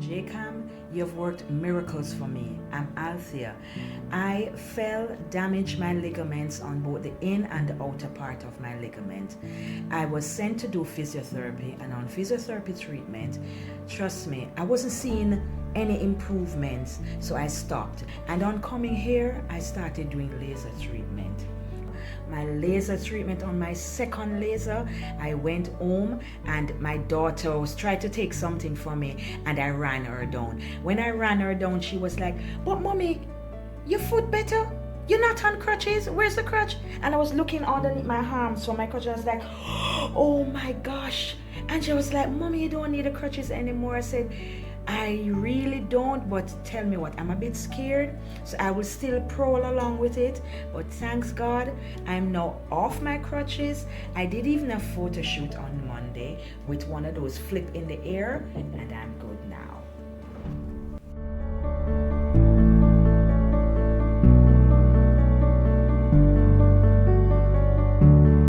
JCAM, you've worked miracles for me. I'm Althea. I fell, damaged my ligaments on both the in and the outer part of my ligament. I was sent to do physiotherapy, and on physiotherapy treatment, trust me, I wasn't seeing any improvements, so I stopped. And on coming here, I started doing laser treatment. My laser treatment, on my second laser, I went home and my daughter was trying to take something from me and I ran her down. When I ran her down, she was like, "But mommy, your foot better? You're not on crutches? Where's the crutch?" And I was looking underneath my arms for my crutch. I was like, "Oh my gosh." And she was like, "Mommy, you don't need the crutches anymore." I said, "I really don't, but tell me what, I'm a bit scared, so I will still prowl along with it, but thanks God, I'm now off my crutches." I did even a photo shoot on Monday with one of those flip in the air, and I'm good.